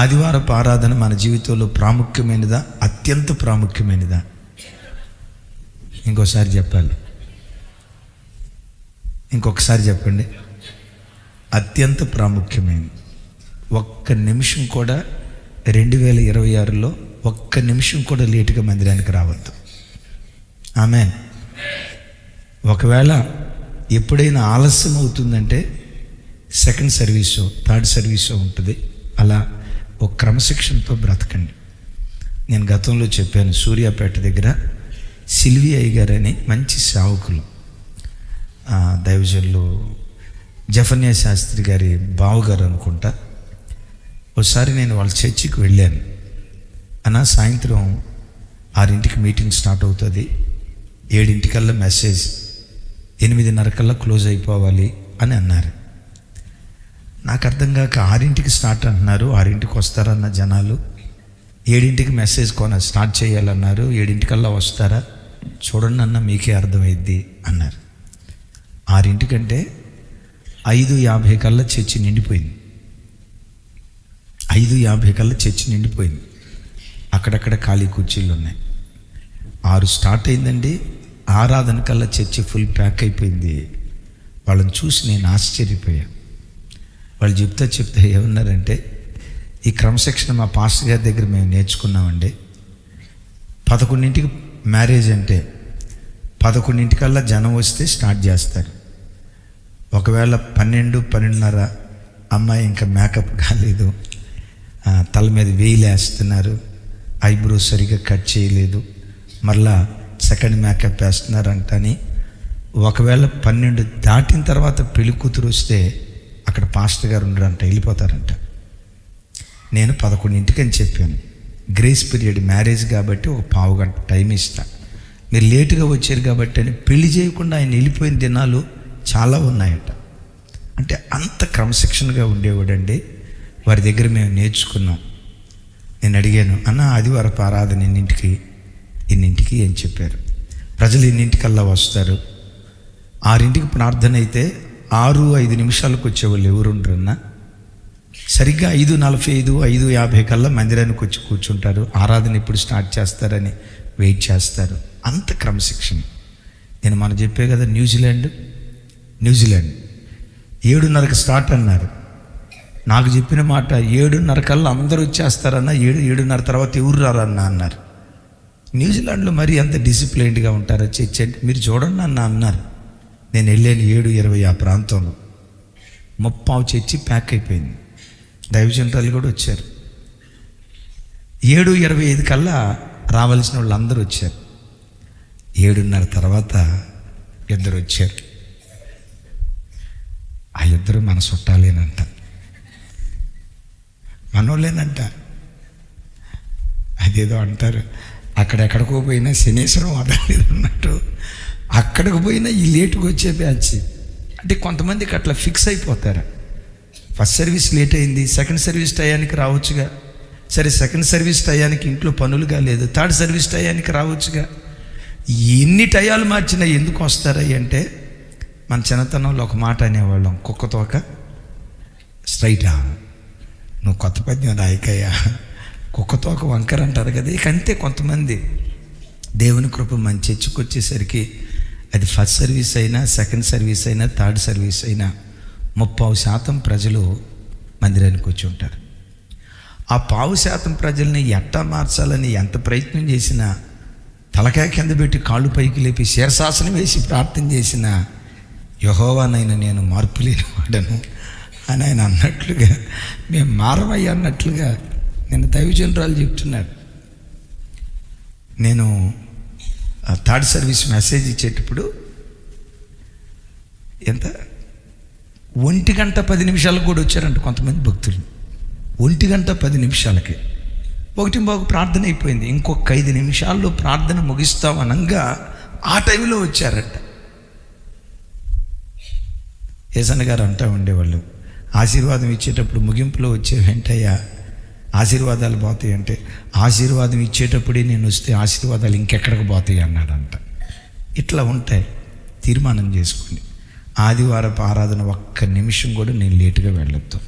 ఆదివారపు ఆరాధన మన జీవితంలో ప్రాముఖ్యమైనదా, అత్యంత ప్రాముఖ్యమైనదా? ఇంకోసారి చెప్పాలి, ఇంకొకసారి చెప్పండి. అత్యంత ప్రాముఖ్యమైనది. ఒక్క నిమిషం కూడా 2026లో ఒక్క నిమిషం కూడా లేటుగా మందిరానికి రావద్దు. ఆమేన్. ఒకవేళ ఎప్పుడైనా ఆలస్యం అవుతుందంటే సెకండ్ సర్వీసో థర్డ్ సర్వీసో ఉంటుంది. అలా ఒక క్రమశిక్షణతో బ్రతకండి. నేను గతంలో చెప్పాను, సూర్యాపేట దగ్గర సిల్వి అయ్య గారని మంచి సేవకులు, దైవజనులు జఫన్యా శాస్త్రి గారి బావగారు అనుకుంటా. ఒకసారి నేను వాళ్ళ చర్చికి వెళ్ళాను. అన్న సాయంత్రం 6ంటికి మీటింగ్ స్టార్ట్ అవుతుంది, 7ంటికల్లా మెసేజ్, 8:30 క్లోజ్ అయిపోవాలి అని అన్నారు. నాకు అర్థం కాక 6ంటికి స్టార్ట్ అంటున్నారు, 6ంటికి వస్తారన్న జనాలు, 7ంటికి మెసేజ్ స్టార్ట్ చేయాలన్నారు, 7ంటికల్లా వస్తారా చూడండి అన్న, మీకే అర్థమైద్ది అన్నారు. 6ంటికంటే 5:50 కల్లా చర్చి నిండిపోయింది. 5:50 కల్లా చర్చి నిండిపోయింది. అక్కడక్కడ ఖాళీ కుర్చీలు ఉన్నాయి. 6 స్టార్ట్ అయిందండి, ఆరాధన కల్లా చర్చి ఫుల్ ప్యాక్ అయిపోయింది. వాళ్ళని చూసి నేను ఆశ్చర్యపోయాను. వాళ్ళు చెప్తా ఏమన్నారంటే, ఈ క్రమశిక్షణ మా పాస్టర్ గారి దగ్గర మేము నేర్చుకున్నామండి. 11ంటికి మ్యారేజ్ అంటే 11ంటికల్లా జనం వస్తే స్టార్ట్ చేస్తారు. ఒకవేళ 12, 12:30 అమ్మాయి ఇంకా మేకప్ కాలేదు, తల మీద వేలేస్తున్నారు, ఐబ్రో సరిగ్గా కట్ చేయలేదు, మళ్ళా సెకండ్ మేకప్ వేస్తున్నారంటని, ఒకవేళ 12 దాటిన తర్వాత పెళ్లి కూతురు వస్తే అక్కడ పాస్టర్ గారు ఉండరంట, వెళ్ళిపోతారంట. నేను 11ంటికి అని చెప్పాను. గ్రేస్ పీరియడ్, మ్యారేజ్ కాబట్టి ఒక పావు గంట టైం ఇస్తా, మీరు లేటుగా వచ్చారు కాబట్టి అని పెళ్లి చేయకుండా ఆయన వెళ్ళిపోయిన దినాలు చాలా ఉన్నాయట. అంటే అంత క్రమశిక్షణగా ఉండేవాడండి. వారి దగ్గర మేము నేర్చుకున్నాం. నేను అడిగాను, అన్న ఆదివారపు ఆరాధన ఇన్నింటికి అని చెప్పారు. ప్రజలు 8ంటికల్లా వస్తారు. 6ంటికి ప్రార్థన అయితే 6:05 వచ్చేవాళ్ళు ఎవరుండ్రన్నా. సరిగ్గా 5:45, 5:50 కల్లా మందిరానికి వచ్చి కూర్చుంటారు. ఆరాధన ఎప్పుడు స్టార్ట్ చేస్తారని వెయిట్ చేస్తారు. అంత క్రమశిక్షణ. నేను మనం చెప్పే కదా, న్యూజిలాండ్ 7:30కి స్టార్ట్ అన్నారు. నాకు చెప్పిన మాట 7:30 కల్లా అందరూ వచ్చేస్తారన్న, 7:30 తర్వాత ఎవరు రారన్నా అన్నారు. న్యూజిలాండ్లో మరీ అంత డిసిప్లైన్డ్గా ఉంటారా చర్చ్ అంటే? మీరు చూడండి అన్న అన్నారు. నేను వెళ్ళాను 7:20 ఆ ప్రాంతంలో, 30 చర్చి ప్యాక్ అయిపోయింది. దైవజనులు కూడా వచ్చారు. 7:25 కల్లా రావాల్సిన వాళ్ళు అందరూ వచ్చారు. 7:30 తర్వాత 2 వచ్చారు. ఆ 2 మన చుట్టాలేనంట, మనోళ్ళేనంట. అదేదో అంటారు, అక్కడెక్కడికో పోయినా శనీశ్వరం వదలేదు అన్నట్టు, అక్కడికి పోయినా ఈ లేటుకు వచ్చే బ్యాచ్. అంటే కొంతమందికి అట్లా ఫిక్స్ అయిపోతారు. ఫస్ట్ సర్వీస్ లేట్ అయింది, సెకండ్ సర్వీస్ టయానికి రావచ్చుగా. సరే, సెకండ్ సర్వీస్ టయానికి ఇంట్లో పనులుగా లేదు, థర్డ్ సర్వీస్ టయానికి రావచ్చుగా. ఎన్ని టయాలు మార్చినా ఎందుకు వస్తారయ్యి అంటే, మన చిన్నతనంలో ఒక మాట అనేవాళ్ళం, కుక్కతోక స్ట్రైటా. నువ్వు కొత్త పద్యం రాయకయ్యా, కుక్కతోక వంకర అంటారు కదా. ఇక అంతే, కొంతమంది దేవుని కృప మన చర్చకు వచ్చేసరికి అది ఫస్ట్ సర్వీస్ అయినా, సెకండ్ సర్వీస్ అయినా, థర్డ్ సర్వీస్ అయినా 30% ప్రజలు మందిరానికి వచ్చి ఉంటారు. ఆ 10% ప్రజల్ని ఎట్టా మార్చాలని ఎంత ప్రయత్నం చేసినా, తలకాయ కింద పెట్టి కాళ్ళు పైకి లేపి శీర్షాసనం వేసి ప్రార్థన చేసిన, యెహోవానైనా నేను మార్పు లేని వాడను అని ఆయన అన్నట్లుగా, మేము మారమయ్యా అన్నట్లుగా నేను దైవజనురాలు చెప్తున్నాను. నేను థర్డ్ సర్వీస్ మెసేజ్ ఇచ్చేటప్పుడు ఎంత 1:10 కూడా వచ్చారంట కొంతమంది భక్తులు. 1:10 1:15 ప్రార్థన అయిపోయింది. ఇంకొక 5 నిమిషాల్లో ప్రార్థన ముగిస్తామనంగా ఆ టైంలో వచ్చారంట. ఏసన్న గారు అంటూ ఉండేవాళ్ళు, ఆశీర్వాదం ఇచ్చేటప్పుడు ముగింపులో వచ్చే వెంటయ్య ఆశీర్వాదాలు పోతాయి అంటే, ఆశీర్వాదం ఇచ్చేటప్పుడే నేను వస్తే ఆశీర్వాదాలు ఇంకెక్కడికి పోతాయి అన్నాడంట. ఇట్లా ఉంటాయి. తీర్మానం చేసుకోండి, ఆదివారపు ఆరాధన ఒక్క నిమిషం కూడా నేను లేటుగా వెళ్ళొద్దు.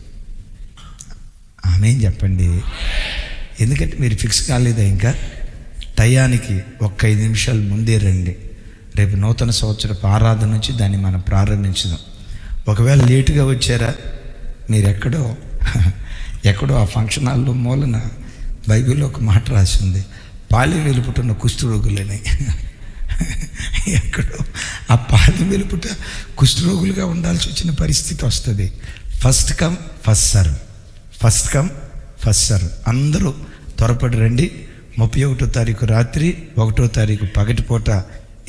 ఆమేన్ చెప్పండి. ఎందుకంటే మీరు ఫిక్స్ కాలేదా ఇంకా? టయానికి 5 నిమిషాలు ముందే రండి. రేపు నూతన సంవత్సరపు ఆరాధన నుంచి దాన్ని మనం ప్రారంభించుదాం. ఒకవేళ లేటుగా వచ్చారా, మీరు ఎక్కడో ఆ ఫంక్షన్ హాల్లో మూలన బైబిల్లో ఒక మాట రాసింది, పాలెం వెలుపుటున్న కుష్ఠరోగులని. ఎక్కడో ఆ పాలెం వెలుపుట కుష్ఠరోగులుగా ఉండాల్సి వచ్చిన పరిస్థితి వస్తుంది. First come first serve, first come first serve. అందరూ త్వరపడి రండి. 31వ తారీఖు రాత్రి, 1వ తారీఖు పగటిపూట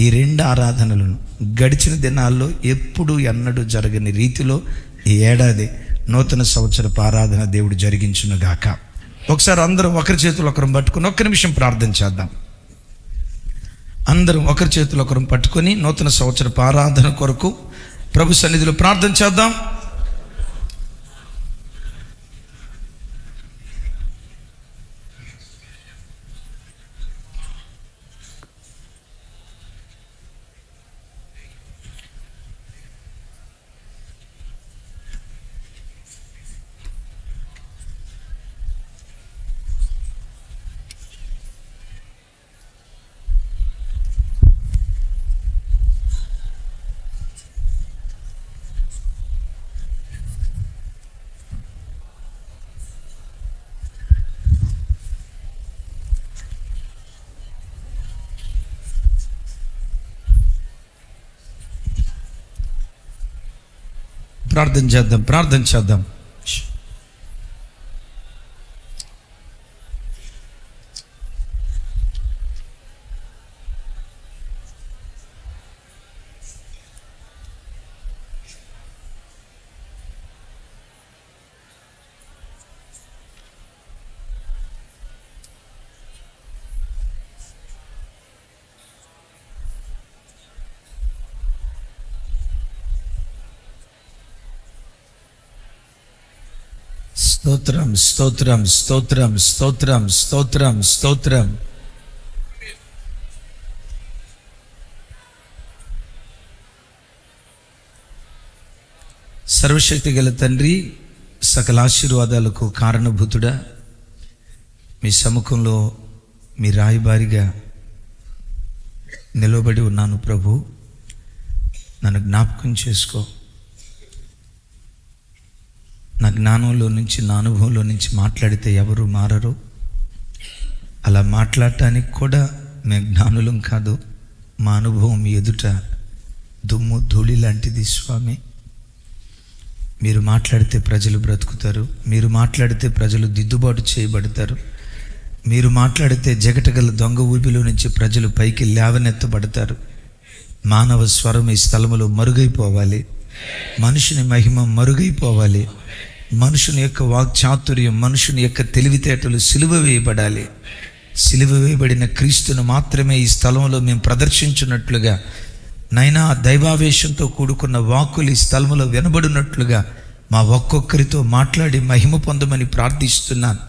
ఈ 2 ఆరాధనలను గడిచిన దినాల్లో ఎప్పుడు ఎన్నడూ జరగని రీతిలో ఈ ఏడాది నూతన సంవత్సరపు ఆరాధన దేవుడు జరిగించునుగాక. ఒకసారి అందరం ఒకరి చేతులు ఒకరు పట్టుకుని 1 నిమిషం ప్రార్థన చేద్దాం. అందరం ఒకరి చేతులు ఒకరు పట్టుకొని నూతన సంవత్సరపు ఆరాధన కొరకు ప్రభు సన్నిధిలో ప్రార్థన చేద్దాం. ప్రార్థన చేద్దాం. స్తోత్రం, స్తోత్రం, స్తోత్రం, స్తోత్రం, స్తోత్రం, స్తోత్రం. సర్వశక్తి గల తండ్రి, సకల ఆశీర్వాదాలకు కారణభూతుడా, మీ సముఖంలో మీ రాయబారిగా నిలబడి ఉన్నాను ప్రభు. నన్ను జ్ఞాపకం చేసుకో. నా జ్ఞానంలో నుంచి, నా అనుభవంలో నుంచి మాట్లాడితే ఎవరు మారరు. అలా మాట్లాడటానికి కూడా మేము జ్ఞానులం కాదు. మా అనుభవం ఎదుట దుమ్ము ధూళి లాంటిది స్వామి. మీరు మాట్లాడితే ప్రజలు బ్రతుకుతారు. మీరు మాట్లాడితే ప్రజలు దిద్దుబాటు చేయబడతారు. మీరు మాట్లాడితే జగటగల దొంగ ఊపిలో నుంచి ప్రజలు పైకి లేవనెత్తబడతారు. మానవ స్వరం ఈ స్థలములో మరుగైపోవాలి. మనుషుని మహిమ మరుగైపోవాలి. మనుషుని యొక్క వాక్చాతుర్యం, మనుషుని యొక్క తెలివితేటలు సిలువ వేయబడాలి. సిలువ వేయబడిన క్రీస్తును మాత్రమే ఈ స్థలంలో మేము ప్రదర్శించున్నట్లుగా నైనా దైవావేశంతో కూడుకున్న వాక్కులు ఈ స్థలంలో వినబడినట్లుగా మా ఒక్కొక్కరితో మాట్లాడి మహిమ పొందమని ప్రార్థిస్తున్నాను.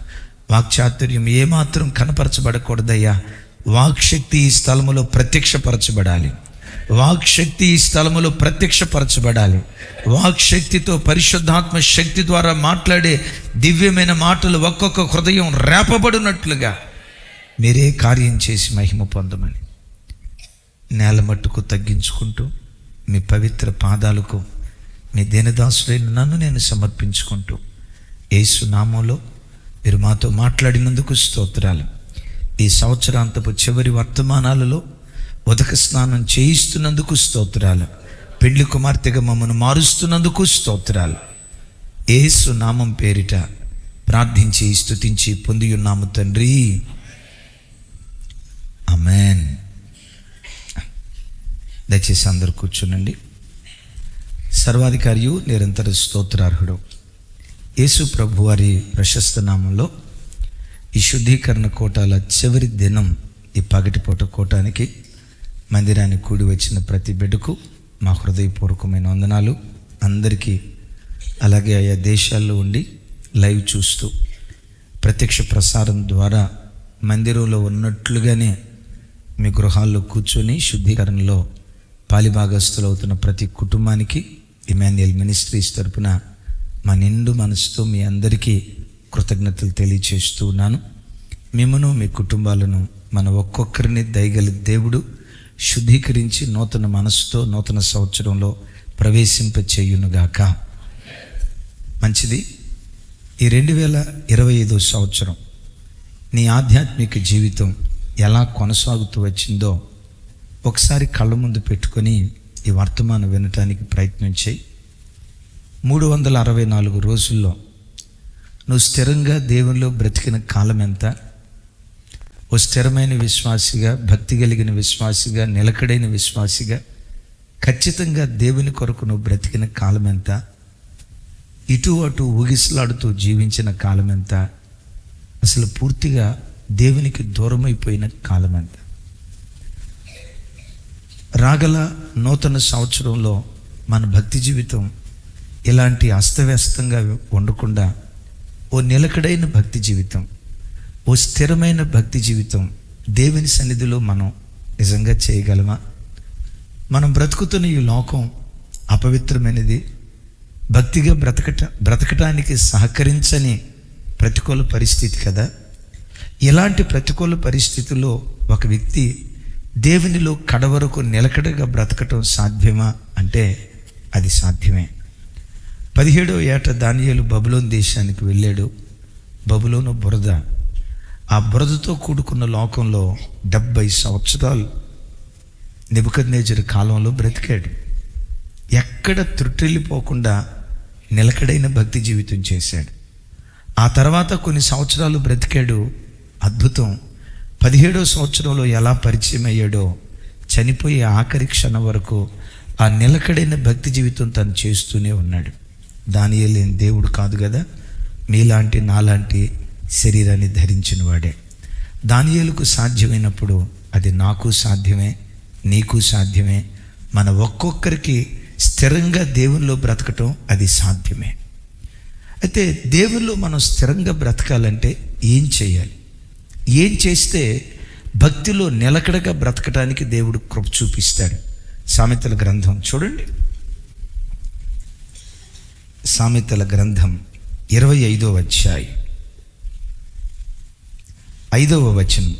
వాక్చాతుర్యం ఏమాత్రం కనపరచబడకూడదయ్యా. వాక్శక్తి ఈ స్థలములో ప్రత్యక్షపరచబడాలి. వాక్శక్తి ఈ స్థలములో ప్రత్యక్షపరచబడాలి. వాక్శక్తితో, పరిశుద్ధాత్మ శక్తి ద్వారా మాట్లాడే దివ్యమైన మాటలు ఒక్కొక్క హృదయం రేపబడినట్లుగా మీరే కార్యం చేసి మహిమ పొందమని నేల మట్టుకు తగ్గించుకుంటూ మీ పవిత్ర పాదాలకు మీ దీనదాసుడైన నన్ను నేను సమర్పించుకుంటూ యేసు నామములో మీరు మాతో మాట్లాడినందుకు స్తోత్రాలు. ఈ సంవత్సరాంతపు చివరి వర్తమానాలలో ఉదక స్నానం చేయిస్తున్నందుకు స్తోత్రాలు. పెండ్లి కుమార్తెగా మమ్మల్ని మారుస్తున్నందుకు స్తోత్రాలు. యేసు నామం పేరిట ప్రార్థించి స్తుతించి పొంది ఉన్నాము తండ్రి. ఆమేన్. దయచేసి అందరూ కూర్చునండి. సర్వాధికారియు నిరంతర స్తోత్రార్హుడు యేసు ప్రభు వారి ప్రశస్త నామంలో ఈ శుద్ధీకరణ కోటాల చివరి దినం ఈ పగటిపూట కోటానికి మందిరానికి కూడి వచ్చిన ప్రతి బిడ్డకు మా హృదయపూర్వకమైన వందనాలు. అందరికీ, అలాగే ఆయా దేశాల్లో ఉండి లైవ్ చూస్తూ ప్రత్యక్ష ప్రసారం ద్వారా మందిరంలో ఉన్నట్లుగానే మీ గృహాల్లో కూర్చొని శుద్ధీకరణలో పాలిభాగస్తులు అవుతున్న ప్రతి కుటుంబానికి ఇమాన్యుయల్ మినిస్ట్రీస్ తరపున మా నిండు మనసుతో మీ అందరికీ కృతజ్ఞతలు తెలియచేస్తూ ఉన్నాను. మిమ్మను మీ కుటుంబాలను మన ఒక్కొక్కరిని దయగల దేవుడు శుద్ధీకరించి నూతన మనసుతో నూతన సంవత్సరంలో ప్రవేశింపచేయునుగాక. మంచిది. ఈ 2025 సంవత్సరం నీ ఆధ్యాత్మిక జీవితం ఎలా కొనసాగుతూ వచ్చిందో ఒకసారి కళ్ళ ముందు పెట్టుకొని ఈ వర్తమానం వినటానికి ప్రయత్నం చేయి. 364 రోజుల్లో నువ్వు స్థిరంగా దేవునిలో బ్రతికిన కాలం ఎంత? ఓ స్థిరమైన విశ్వాసిగా, భక్తి కలిగిన విశ్వాసిగా, నిలకడైన విశ్వాసిగా ఖచ్చితంగా దేవుని కొరకు నువ్వు బ్రతికిన కాలం ఎంత? ఇటు అటు ఊగిసలాడుతూ జీవించిన కాలం ఎంత? అసలు పూర్తిగా దేవునికి దూరమైపోయిన కాలం ఎంత? రాగల నూతన సంవత్సరంలో మన భక్తి జీవితం ఇలాంటి అస్తవ్యస్తంగా ఉండకుండా ఓ నిలకడైన భక్తి జీవితం, ఓ స్థిరమైన భక్తి జీవితం దేవుని సన్నిధిలో మనం నిజంగా చేయగలమా? మనం బ్రతుకుతున్న ఈ లోకం అపవిత్రమైనది, భక్తిగా బ్రతకటానికి సహకరించని ప్రతికూల పరిస్థితి కదా. ఇలాంటి ప్రతికూల పరిస్థితుల్లో ఒక వ్యక్తి దేవునిలో కడవరకు నిలకడగా బ్రతకటం సాధ్యమా అంటే అది సాధ్యమే. 17వ ఏట దానియేలు బబులోను దేశానికి వెళ్ళాడు. బబులోను బురద, ఆ బురదతో కూడుకున్న లోకంలో 70 సంవత్సరాలు నెబుకద్నెజరు కాలంలో బ్రతికాడు. ఎక్కడ త్రుట్టిల్లిపోకుండా నిలకడైన భక్తి జీవితం చేశాడు. ఆ తర్వాత కొన్ని సంవత్సరాలు బ్రతికాడు. అద్భుతం. 17వ సంవత్సరంలో ఎలా పరిచయం అయ్యాడో చనిపోయే ఆఖరి క్షణం వరకు ఆ నిలకడైన భక్తి జీవితం తను చేస్తూనే ఉన్నాడు. దానియేలు ఏం దేవుడు కాదు కదా, మీలాంటి నాలాంటి శరీరాన్ని ధరించిన వాడే. దానియేలుకు సాధ్యమైనప్పుడు అది నాకు సాధ్యమే, నీకు సాధ్యమే. మన ఒక్కొక్కరికి స్థిరంగా దేవునిలో బ్రతకటం అది సాధ్యమే. అయితే దేవునిలో మనం స్థిరంగా బ్రతకాలంటే ఏం చేయాలి? ఏం చేస్తే భక్తిలో నిలకడగా బ్రతకటానికి దేవుడు కృప చూపిస్తాడు? సామెతల గ్రంథం చూడండి. సామెతల గ్రంథం 25వ అధ్యాయం 5వ వచనం.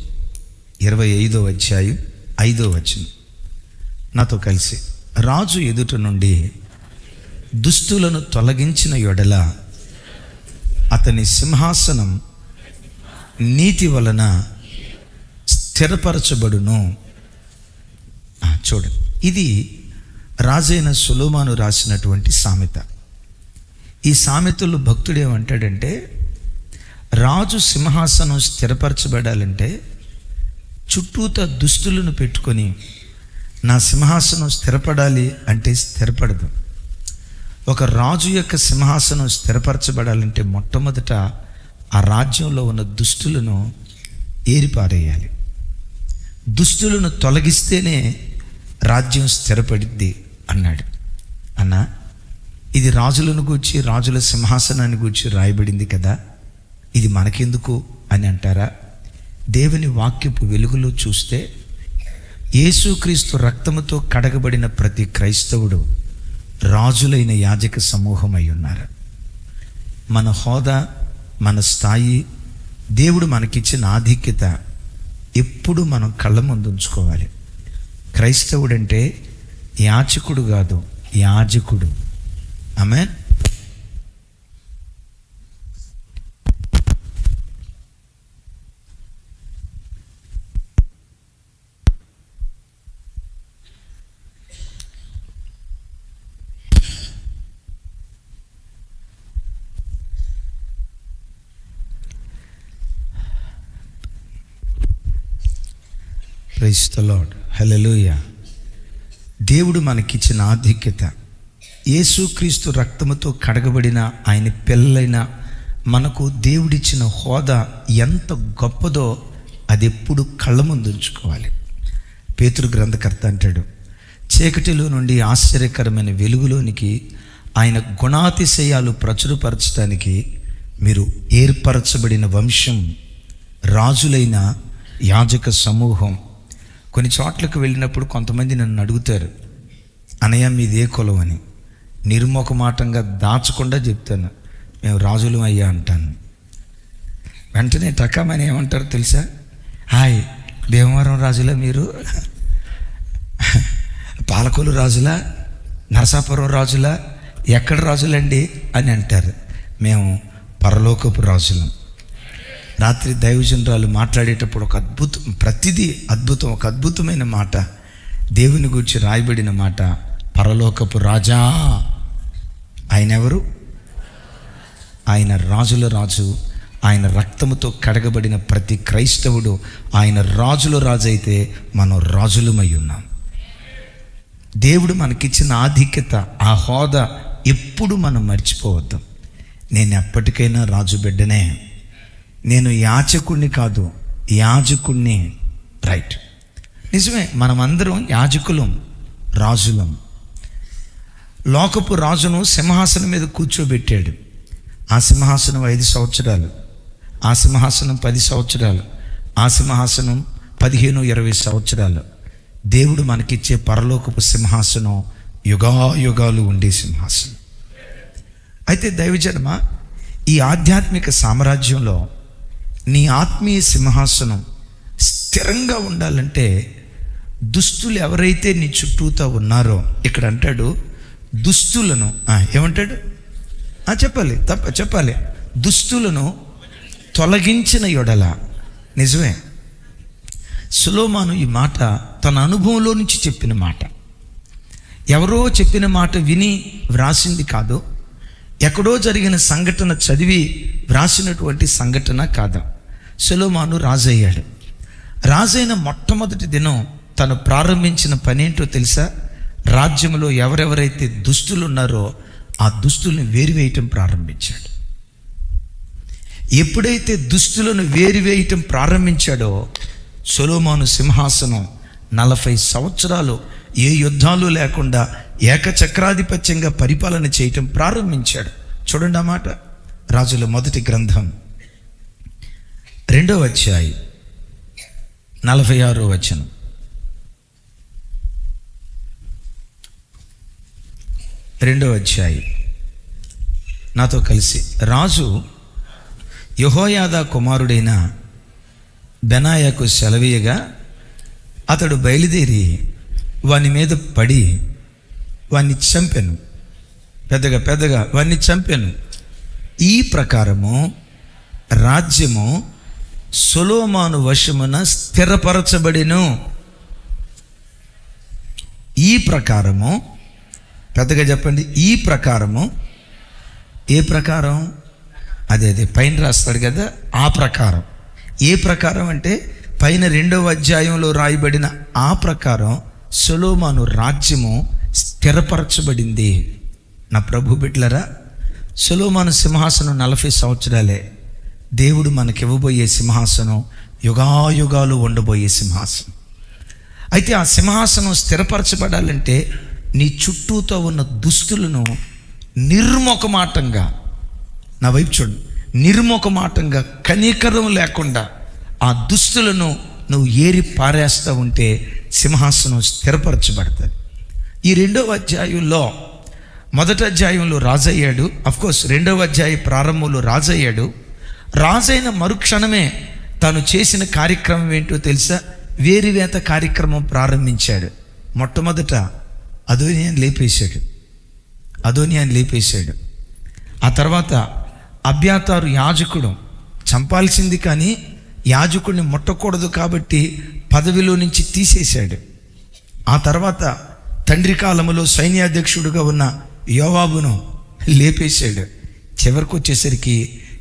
25వ అధ్యాయం 5వ వచనం. నాతో కలిసి, రాజు ఎదుట నుండి దుష్టులను తొలగించిన యెడల అతని సింహాసనం నీతి వలన స్థిరపరచబడును. చూడండి, ఇది రాజైన సొలొమోను రాసినటువంటి సామెత. ఈ సామెతలో భక్తుడు ఏమంటాడంటే, రాజు సింహాసనం స్థిరపరచబడాలంటే చుట్టూతా దుస్తులను పెట్టుకొని నా సింహాసనం స్థిరపడాలి అంటే స్థిరపడదు. ఒక రాజు యొక్క సింహాసనం స్థిరపరచబడాలంటే మొట్టమొదట ఆ రాజ్యంలో ఉన్న దుస్తులను ఏరిపారేయాలి. దుస్తులను తొలగిస్తేనే రాజ్యం స్థిరపడిద్ది అన్నాడు. అన్నా, ఇది రాజులను గూర్చి, రాజుల సింహాసనాన్ని గూర్చి రాయబడింది కదా, ఇది మనకెందుకు అని అంటారా? దేవుని వాక్యపు వెలుగులో చూస్తే యేసుక్రీస్తు రక్తముతో కడగబడిన ప్రతి క్రైస్తవుడు రాజులైన యాజక సమూహం అయి ఉన్నారు. మన హోదా, మన స్థాయి, దేవుడు మనకిచ్చిన ఆధిక్యత ఎప్పుడు మనం కళ్ళ ముందు ఉంచుకోవాలి. క్రైస్తవుడంటే యాచకుడు కాదు, యాజకుడు. ఆమేన్. Praise the Lord. హల్లెలూయా. దేవుడు మనకిచ్చిన ఆధిక్యత, యేసుక్రీస్తు రక్తముతో కడగబడిన ఆయన పిల్లలైన మనకు దేవుడిచ్చిన హోదా ఎంత గొప్పదో అది ఎప్పుడు కళ్ళ ముందు ఉంచుకోవాలి. పేతురు గ్రంథకర్త అంటాడు, చీకటిలో నుండి ఆశ్చర్యకరమైన వెలుగులోనికి ఆయన గుణాతిశయాలు ప్రచురపరచడానికి మీరు ఏర్పరచబడిన వంశం, రాజులైన యాజక సమూహం. కొన్ని చోట్లకు వెళ్ళినప్పుడు కొంతమంది నన్ను అడుగుతారు, అనయ్య మీదే కులం అని. నిర్మోహమాటంగా దాచకుండా చెప్తాను, మేము రాజులం అయ్యా అంటాను. వెంటనే టకామని ఏమంటారు తెలుసా? హాయ్, భీమవరం రాజులా మీరు? పాలకొల్లు రాజులా? నరసాపురం రాజులా? ఎక్కడ రాజులండి అని అంటారు. మేము పరలోకపు రాజులం. రాత్రి దైవజనురాలు మాట్లాడేటప్పుడు ఒక అద్భుతం, ప్రతిదీ అద్భుతం, ఒక అద్భుతమైన మాట, దేవుని గురించి రాయబడిన మాట, పరలోకపు రాజా. ఆయన ఎవరు? ఆయన రాజుల రాజు. ఆయన రక్తముతో కడగబడిన ప్రతి క్రైస్తవుడు ఆయన రాజుల రాజు అయితే మనం రాజులమై ఉన్నాం. దేవుడు మనకిచ్చిన ఆధిక్యత, ఆ హోదా ఎప్పుడు మనం మర్చిపోవద్దు. నేను ఎప్పటికైనా రాజు బిడ్డనే, నేను యాజకుణ్ణి కాదు, యాజకుణ్ణి. రైట్, నిజమే, మనమందరం యాజకులం, రాజులం. లోకపు రాజును సింహాసనం మీద కూర్చోబెట్టాడు. ఆ సింహాసనం 5 సంవత్సరాలు, ఆ సింహాసనం 10 సంవత్సరాలు, ఆ సింహాసనం 15-20 సంవత్సరాలు. దేవుడు మనకిచ్చే పరలోకపు సింహాసనం యుగాయుగాలు ఉండే సింహాసనం. అయితే దైవజనమ, ఈ ఆధ్యాత్మిక సామ్రాజ్యంలో నీ ఆత్మీయ సింహాసనం స్థిరంగా ఉండాలంటే దుస్తులు ఎవరైతే నీ చుట్టూతో ఉన్నారో, ఇక్కడ అంటాడు దుస్తులను, ఏమంటాడు? చెప్పాలి, దుస్తులను తొలగించిన యెడల. నిజమే, సొలొమోను ఈ మాట తన అనుభవంలో నుంచి చెప్పిన మాట, ఎవరో చెప్పిన మాట విని వ్రాసింది కాదు, ఎక్కడో జరిగిన సంఘటన చదివి వ్రాసినటువంటి సంఘటన కాదు. సొలొమోను రాజయ్యాడు. రాజైన మొట్టమొదటి దినం తను ప్రారంభించిన పనేంటో తెలుసా? రాజ్యంలో ఎవరెవరైతే దుస్తులు ఉన్నారో ఆ దుస్తుల్ని వేరువేయటం ప్రారంభించాడు. ఎప్పుడైతే దుస్తులను వేరువేయటం ప్రారంభించాడో సొలొమోను సింహాసనం 40 సంవత్సరాలు ఏ యుద్ధాలు లేకుండా ఏకచక్రాధిపత్యంగా పరిపాలన చేయటం ప్రారంభించాడు. చూడండి ఆ మాట, రాజుల మొదటి గ్రంథం 2వ అధ్యాయం 46వ వచనం. రెండవ అధ్యాయం నాతో కలిసి. రాజు యెహోయాదా కుమారుడైన బెనాయాకు సెలవీయగా అతడు బయలుదేరి వాని మీద పడి వాన్ని చంపెను, పెద్దగా వాన్ని చంపెను. ఈ ప్రకారము రాజ్యము సొలొమోను వశమున స్థిరపరచబడెను. ఈ ప్రకారము, పెద్దగా చెప్పండి, ఈ ప్రకారము. ఏ ప్రకారం? అదే పైన రాస్తాడు కదా, ఆ ప్రకారం. ఏ ప్రకారం అంటే పైన 2వ అధ్యాయంలో రాయబడిన ఆ ప్రకారం సొలొమోను రాజ్యము స్థిరపరచబడింది. నా ప్రభు బిడ్డలారా, సొలొమోను సింహాసనం 40 సంవత్సరాలే. దేవుడు మనకివ్వబోయే సింహాసనం యుగాయుగాలు ఉండబోయే సింహాసనం. అయితే ఆ సింహాసనం స్థిరపరచబడాలంటే నీ చుట్టూతో ఉన్న దుస్తులను నిర్మోకమాటంగా, నా వైపు చూడు, నిర్మోకమాటంగా, కనికరం లేకుండా ఆ దుస్తులను నువ్వు ఏరి పారేస్తూ ఉంటే సింహాసనం స్థిరపరచబడుతుంది. ఈ 2వ అధ్యాయంలో, మొదటి అధ్యాయంలో రాజయ్యాడు. అఫ్కోర్స్ 2వ అధ్యాయ ప్రారంభంలో రాజయ్యాడు. రాజైన మరుక్షణమే తాను చేసిన కార్యక్రమం ఏంటో తెలుసా? వేరివేత కార్యక్రమం ప్రారంభించాడు. మొట్టమొదట అదోనియాని లేపేశాడు. ఆ తర్వాత అబ్యాతారు యాజకుడు చంపాల్సింది, కానీ యాజకుడిని ముట్టకూడదు కాబట్టి పదవిలో నుంచి తీసేశాడు. ఆ తర్వాత తండ్రి కాలంలో సైన్యాధ్యక్షుడుగా ఉన్న యోవాబును లేపేశాడు. చివరికి వచ్చేసరికి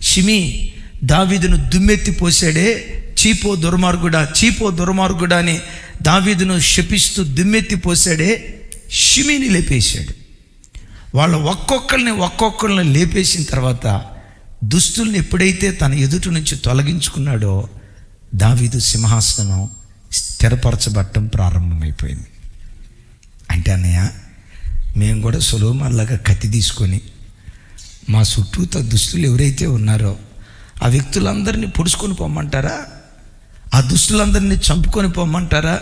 షిమీ దావీదును దుమ్మెత్తి పోసాడే, చీపో దుర్మార్గుడా అని దావీదును శపిస్తూ దుమ్మెత్తి పోసాడే, షిమీని లేపేశాడు. వాళ్ళ ఒక్కొక్కరిని లేపేసిన తర్వాత దుస్తుల్ని ఎప్పుడైతే తన ఎదుటి నుంచి తొలగించుకున్నాడో దావీదు సింహాసనం స్థిరపరచబడటం ప్రారంభమైపోయింది. అంటే అన్నయ్య, మేము కూడా సొలొమోనులాగా కత్తి తీసుకొని మా చుట్టూతో దుస్తులు ఎవరైతే ఉన్నారో ఆ వ్యక్తులందరినీ పొడుచుకొని పోమ్మంటారా? ఆ దుస్తులందరినీ చంపుకొని పోమ్మంటారా?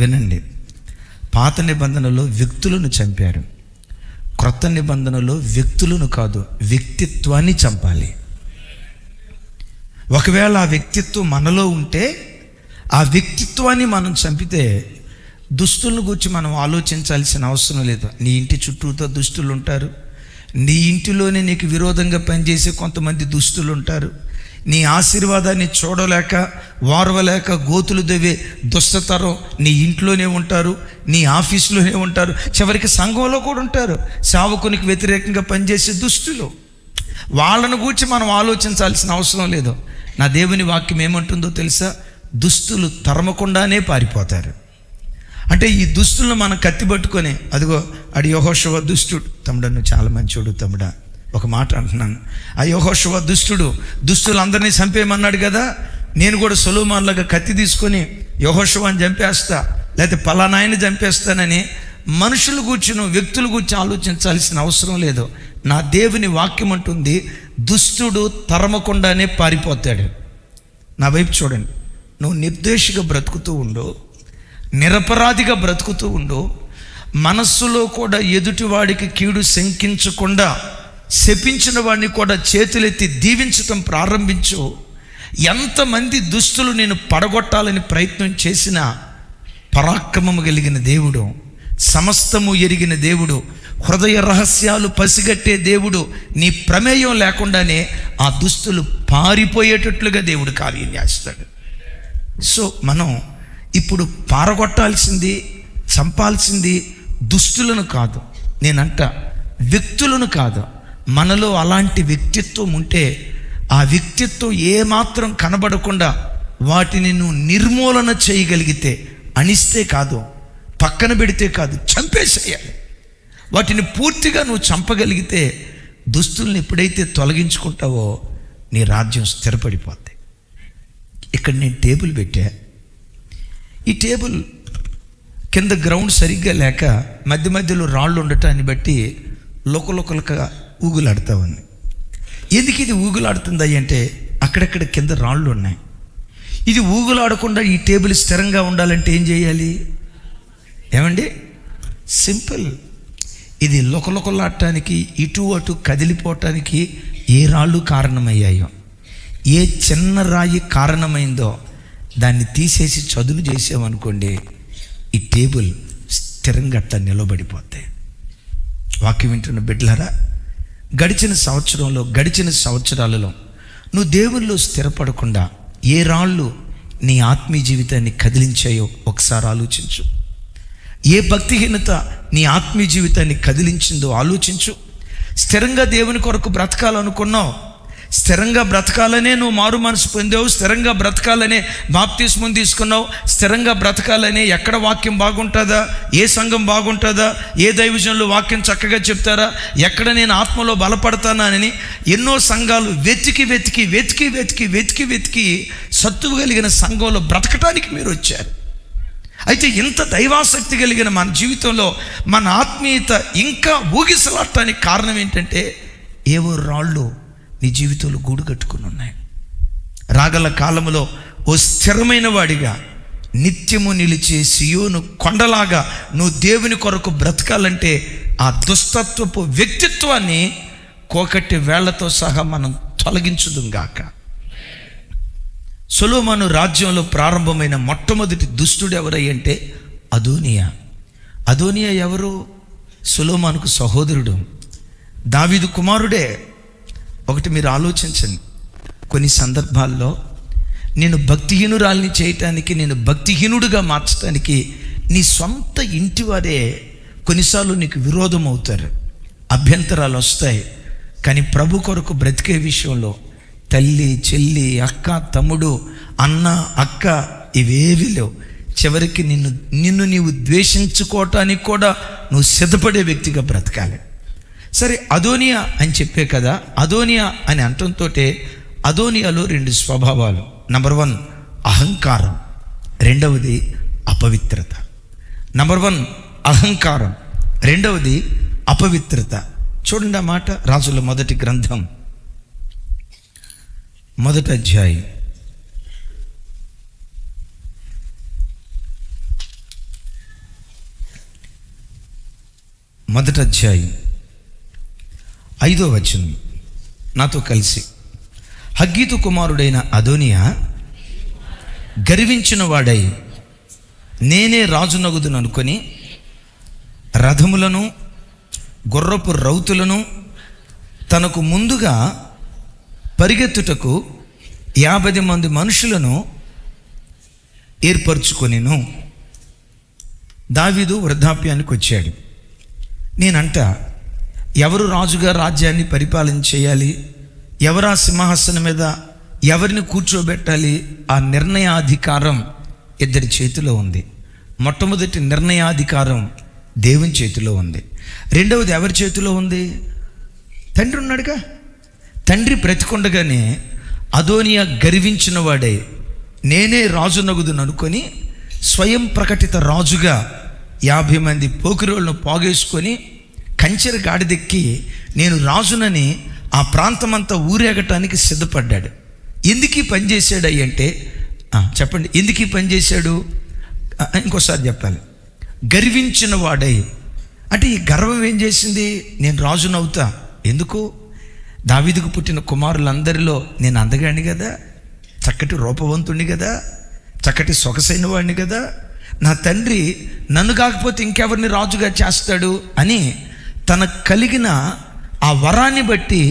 వినండి, పాత నిబంధనలో వ్యక్తులను చంపారు. క్రొత్త నిబంధనలో వ్యక్తులను కాదు, వ్యక్తిత్వాన్ని చంపాలి. ఒకవేళ ఆ వ్యక్తిత్వం మనలో ఉంటే ఆ వ్యక్తిత్వాన్ని మనం చంపితే దుస్తులను గురించి మనం ఆలోచించాల్సిన అవసరం లేదు. నీ ఇంటి చుట్టూతో దుస్తులు ఉంటారు, నీ ఇంటిలోనే నీకు విరోధంగా పనిచేసే కొంతమంది దుస్తులు ఉంటారు, నీ ఆశీర్వాదాన్ని చూడలేక వారవలేక గోతులు దవ్వే దుష్టతరం నీ ఇంట్లోనే ఉంటారు, నీ ఆఫీసులోనే ఉంటారు, చివరికి సంఘంలో కూడా ఉంటారు, సేవకునికి వ్యతిరేకంగా పనిచేసే దుస్తులు. వాళ్ళను గురించి మనం ఆలోచించాల్సిన అవసరం లేదు. నా దేవుని వాక్యం ఏమంటుందో తెలుసా? దుస్తులు తరమకుండానే పారిపోతారు. అంటే ఈ దుస్తులను మనం కత్తిపట్టుకొని, అదిగో అడి యెహోషువ దుష్టుడు, తమ్ముడా నువ్వు చాలా మంచోడు తమ్ముడా, ఒక మాట అంటున్నాను, ఆ యెహోషువ దుస్తులందరినీ చంపేయమన్నాడు కదా, నేను కూడా సొలొమోనులాగా కత్తి తీసుకొని యెహోషువని చంపేస్తా, లేకపోతే పలానాయని చంపేస్తానని మనుషుల గురించి వ్యక్తుల గురించి ఆలోచించాల్సిన అవసరం లేదు. నా దేవుని వాక్యం అంటుంది, దుష్టుడు తరమకుండానే పారిపోతాడు. నా వైపు చూడండి. నువ్వు నిర్దోషిగా బ్రతుకుతూ ఉండు, నిరపరాధిగా బ్రతుకుతూ ఉండు, మనస్సులో కూడా ఎదుటివాడికి కీడు శంకించకుండా శపించిన వాడిని కూడా చేతులెత్తి దీవించటం ప్రారంభించు. ఎంతమంది దుస్తులు నేను పడగొట్టాలని ప్రయత్నం చేసినా పరాక్రమము కలిగిన దేవుడు, సమస్తము ఎరిగిన దేవుడు, హృదయ రహస్యాలు పసిగట్టే దేవుడు, నీ ప్రమేయం లేకుండానే ఆ దుస్తులు పారిపోయేటట్లుగా దేవుడు కార్యం చేస్తాడు. సో మనం ఇప్పుడు పారగొట్టాల్సింది, చంపాల్సింది దుస్తులను కాదు, నేనంట వ్యక్తులను కాదు. మనలో అలాంటి వ్యక్తిత్వం ఉంటే ఆ వ్యక్తిత్వం ఏమాత్రం కనబడకుండా వాటిని నువ్వు నిర్మూలన చేయగలిగితే, అణిస్తే కాదు, పక్కన పెడితే కాదు, చంపేసేయాలి. వాటిని పూర్తిగా నువ్వు చంపగలిగితే, దుస్తుల్ని ఎప్పుడైతే తొలగించుకుంటావో నీ రాజ్యం స్థిరపడిపోద్ది. ఇక్కడ నేను టేబుల్ పెట్టా, ఈ టేబుల్ కింద గ్రౌండ్ సరిగ్గా లేక మధ్య మధ్యలో రాళ్ళు ఉండటాన్ని బట్టి లోకలుగా ఊగులాడుతూ ఉంది. ఎందుకు ఇది ఊగులాడుతుంది అంటే అక్కడక్కడ కింద రాళ్ళు ఉన్నాయి. ఇది ఊగులాడకుండా ఈ టేబుల్ స్థిరంగా ఉండాలంటే ఏం చేయాలి? ఏమండి? సింపుల్. ఇది లోకలాడటానికి ఇటు అటు కదిలిపోవటానికి ఏ రాళ్ళు కారణమయ్యాయో, ఏ చిన్న రాయి కారణమైందో దాన్ని తీసేసి చదును చేసామనుకోండి, ఈ టేబుల్ స్థిరంగా అట్లా నిలబడిపోతాయి. వాక్యం వింటున్న బిడ్డలారా, గడిచిన సంవత్సరాలలో నువ్వు దేవుల్లో స్థిరపడకుండా ఏ రాళ్ళు నీ ఆత్మీయ జీవితాన్ని కదిలించాయో ఒకసారి ఆలోచించు. ఏ భక్తిహీనత నీ ఆత్మీయ జీవితాన్ని కదిలించిందో ఆలోచించు. స్థిరంగా దేవుని కొరకు బ్రతకాలనుకున్నావు, స్థిరంగా బ్రతకాలనే నువ్వు మారు మనసు పొందావు, స్థిరంగా బ్రతకాలనే బాప్తిస్మం తీసుకున్నావు, స్థిరంగా బ్రతకాలనే ఎక్కడ వాక్యం బాగుంటుందా, ఏ సంఘం బాగుంటుందా, ఏ దైవజనులు వాక్యం చక్కగా చెప్తారా, ఎక్కడ నేను ఆత్మలో బలపడతానని ఎన్నో సంఘాలు వెతికి సత్తువ కలిగిన సంఘంలో బ్రతకటానికి మీరు వచ్చారు. అయితే ఇంత దైవాసక్తి కలిగిన మన జీవితంలో మన ఆత్మీయత ఇంకా ఊగిసలాడటానికి కారణం ఏంటంటే, ఏవో రాళ్ళు నీ జీవితంలో గూడు కట్టుకుని ఉన్నాయి. రాగల కాలంలో ఓ స్థిరమైన వాడిగా నిత్యము నిలిచే సియోను కొండలాగా నువ్వు దేవుని కొరకు బ్రతకాలంటే ఆ దుస్తత్వపు వ్యక్తిత్వాన్ని కోకట్టి వేళ్లతో సహా మనం తొలగించుదుంగాక. సొలొమోను రాజ్యంలో ప్రారంభమైన మొట్టమొదటి దుష్టుడు ఎవరంటే అదోనియా ఎవరు? సొలొమోనుకు సహోదరుడు, దావీదు కుమారుడే. ఒకటి మీరు ఆలోచించండి, కొన్ని సందర్భాల్లో నేను భక్తిహీనురాల్ని చేయటానికి, నేను భక్తిహీనుడిగా మార్చడానికి నీ సొంత ఇంటి వారే కొన్నిసార్లు నీకు విరోధం అవుతారు, అభ్యంతరాలు వస్తాయి. కానీ ప్రభు కొరకు బ్రతికే విషయంలో తల్లి, చెల్లి, అక్క, తమ్ముడు, అన్న, అక్క ఇవేవి లేవు. చివరికి నిన్ను నీవు ద్వేషించుకోవటానికి కూడా నువ్వు సిద్ధపడే వ్యక్తిగా బ్రతకాలి. సరే, అదోనియా అని చెప్పే కదా, అదోనియా అని అంటంతో అదోనియాలో రెండు స్వభావాలు. నంబర్ 1 అహంకారం, రెండవది అపవిత్రత. నంబర్ 1 అహంకారం, రెండవది అపవిత్రత. చూడండి ఆ మాట, రాజుల మొదటి గ్రంథం 1వ అధ్యాయం 5వ వచనం నాతో కలిసి. హగ్గీతు కుమారుడైన అదోనియా గర్వించిన వాడై నేనే రాజునగుదును అనుకొని రథములను గుర్రపు రౌతులను తనకు ముందుగా పరిగెత్తుటకు 50 మంది మనుషులను ఏర్పరచుకొనెను. దావీదు వృద్ధాప్యానికి వచ్చాడు. నేనంట ఎవరు రాజుగా రాజ్యాన్ని పరిపాలన చేయాలి, ఎవరా సింహాసనం మీద ఎవరిని కూర్చోబెట్టాలి, ఆ నిర్ణయాధికారం ఇద్దరి చేతిలో ఉంది. మొట్టమొదటి నిర్ణయాధికారం దేవుని చేతిలో ఉంది. రెండవది ఎవరి చేతిలో ఉంది? తండ్రి ఉన్నాడుగా. తండ్రి బ్రతికుండగానే అదోనియా గర్వించిన వాడే నేనే రాజునగుదును అనుకొని స్వయం ప్రకటిత రాజుగా 50 మంది పోకిరోళ్ళను పోగేసుకొని కంచెర గాడిదెక్కి నేను రాజునని ఆ ప్రాంతమంతా ఊరేగటానికి సిద్ధపడ్డాడు. ఎందుకు పని చేశాడు అంటే చెప్పండి, ఎందుకు పని చేశాడు? ఇంకోసారి చెప్పాలి. గర్వించిన వాడై అంటే ఈ గర్వం ఏం చేసింది? నేను రాజునవుతా. ఎందుకు? దావీదుకు పుట్టిన కుమారులందరిలో నేను అందగాడిని కదా, చక్కటి రూపవంతుణ్ణి కదా, చక్కటి సొగసైన వాడిని కదా, నా తండ్రి నన్ను కాకపోతే ఇంకెవరిని రాజుగా చేస్తాడు అని తన కలిగిన ఆ వరాన్ని బట్టి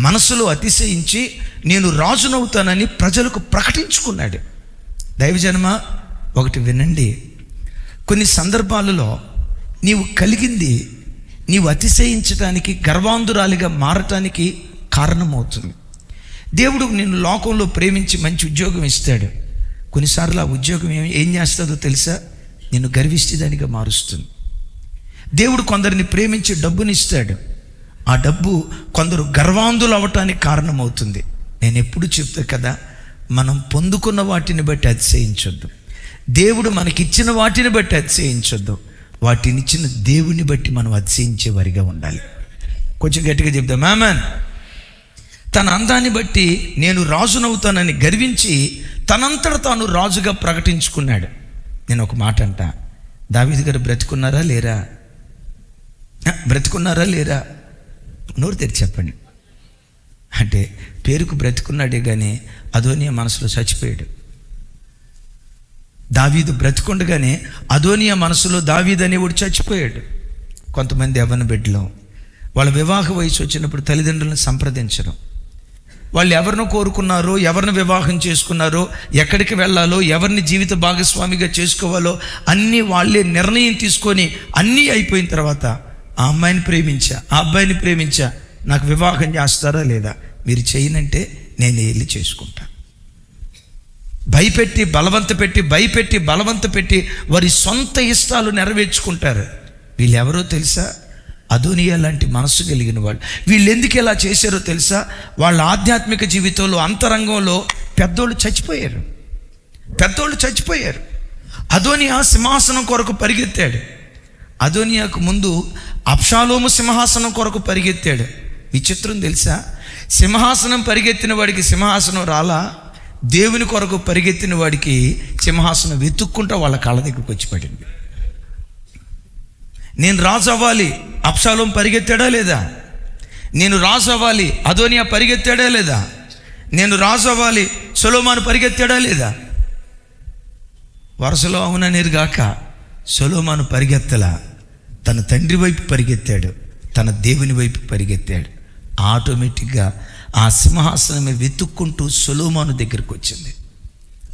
మనసులో అతిశయించి నేను రాజునవుతానని ప్రజలకు ప్రకటించుకున్నాడు. దైవజనమా, ఒకటి వినండి. కొన్ని సందర్భాలలో నీవు కలిగింది నీవు అతిశయించటానికి, గర్వాంధురాలిగా మారటానికి కారణమవుతుంది. దేవుడు నిన్ను లోకంలో ప్రేమించి మంచి ఉద్యోగం ఇస్తాడు. కొన్నిసార్లు ఆ ఉద్యోగం ఏం చేస్తుందో తెలుసా? నిన్ను గర్విష్టిదానిగా మారుస్తుంది. దేవుడు కొందరిని ప్రేమించి డబ్బునిస్తాడు. ఆ డబ్బు కొందరు గర్వాంధులు అవ్వటానికి కారణమవుతుంది. నేను ఎప్పుడు చెప్తా కదా, మనం పొందుకున్న వాటిని బట్టి అతిశయించొద్దు. దేవుడు మనకిచ్చిన వాటిని బట్టి అతిశయించొద్దు. వాటిని ఇచ్చిన దేవుని బట్టి మనం అతిశయించే వారిగా ఉండాలి. కొంచెం గట్టిగా చెప్దాం ఆమేన్. తన అందాన్ని బట్టి నేను రాజునవుతానని గర్వించి తనంతట తాను రాజుగా ప్రకటించుకున్నాడు. నేను ఒక మాట అంట, దావీదు గారు బ్రతుకున్నారా లేరా? బ్రతుకున్నారా లేరా? నోరు తెరిచి చెప్పండి. అంటే పేరుకు బ్రతుకున్నాడే కానీ అదోనియా మనసులో చచ్చిపోయాడు. దావీదు బ్రతుకుండగానే అదోనియా మనసులో దావీదు అనేవాడు చచ్చిపోయాడు. కొంతమంది యవ్వన బిడ్డలు వాళ్ళ వివాహ వయసు వచ్చినప్పుడు తల్లిదండ్రులను సంప్రదించరు. వాళ్ళు ఎవరినో కోరుకున్నారో, ఎవరిని వివాహం చేసుకున్నారో, ఎక్కడికి వెళ్ళాలో, ఎవరిని జీవిత భాగస్వామిగా చేసుకోవాలో అన్నీ వాళ్ళే నిర్ణయం తీసుకొని అన్నీ అయిపోయిన తర్వాత ఆ అమ్మాయిని ప్రేమించా, ఆ అబ్బాయిని ప్రేమించా, నాకు వివాహం చేస్తారా లేదా? మీరు చేయనంటే నేను వెళ్ళి చేసుకుంటా. భయపెట్టి బలవంత పెట్టి వారి సొంత ఇష్టాలు నెరవేర్చుకుంటారు. వీళ్ళు ఎవరో తెలుసా? అదోనియా లాంటి మనస్సు కలిగిన వాళ్ళు. వీళ్ళు ఎందుకు ఇలా చేశారో తెలుసా? వాళ్ళ ఆధ్యాత్మిక జీవితంలో అంతరంగంలో పెద్దోళ్ళు చచ్చిపోయారు. అదోనియా సింహాసనం కొరకు పరిగెత్తాడు. అదోనియాకు ముందు అబ్షాలోము సింహాసనం కొరకు పరిగెత్తాడు. విచిత్రం తెలుసా? సింహాసనం పరిగెత్తిన వాడికి సింహాసనం రాలా, దేవుని కొరకు పరిగెత్తిన వాడికి సింహాసనం వెతుక్కుంటా వాళ్ళ కాళ్ళ దగ్గరికి వచ్చి పడింది. నేను రాజు అవ్వాలి, అబ్షాలోము పరిగెత్తాడా లేదా? నేను రాజు అవ్వాలి, అదోనియా పరిగెత్తాడా లేదా? నేను రాజు అవ్వాలి, సొలొమోను పరిగెత్తాడా లేదా? వరుసలో అవుననేరు గాక సొలొమోను పరిగెత్తలా, తన తండ్రి వైపు పరిగెత్తాడు, తన దేవుని వైపు పరిగెత్తాడు. ఆటోమేటిక్గా ఆ సింహాసనమే వెతుక్కుంటూ సొలొమోను దగ్గరికి వచ్చింది.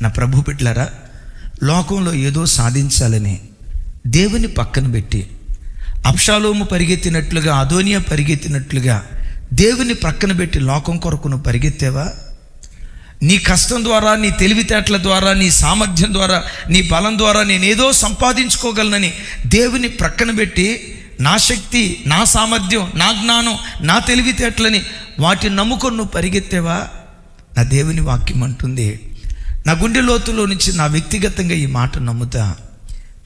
నా ప్రభు బిడ్డలారా, లోకంలో ఏదో సాధించాలని దేవుని పక్కన పెట్టి అబ్షాలోము పరిగెత్తినట్లుగా, అదోనియా పరిగెత్తినట్లుగా దేవుని ప్రక్కన పెట్టి లోకం కొరకు నువ్వు పరిగెత్తావా? నీ కష్టం ద్వారా, నీ తెలివితేటల ద్వారా, నీ సామర్థ్యం ద్వారా, నీ బలం ద్వారా నేనేదో సంపాదించుకోగలనని దేవుని ప్రక్కన పెట్టి నా శక్తి, నా సామర్థ్యం, నా జ్ఞానం, నా తెలివితేటలని వాటిని నమ్ముకొని నువ్వు పరిగెత్తావా? నా దేవుని వాక్యం అంటుంది, నా గుండె లోతులో నుంచి నా వ్యక్తిగతంగా ఈ మాట నమ్ముతా.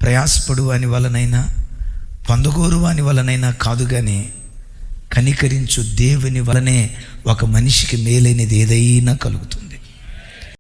ప్రయాసపడు అని వలనైనా, పొందగోరు అని వలనైనా కాదు, కానీ కనికరించు దేవుని వలనే ఒక మనిషికి మేలైనది ఏదైనా కలుగుతుంది.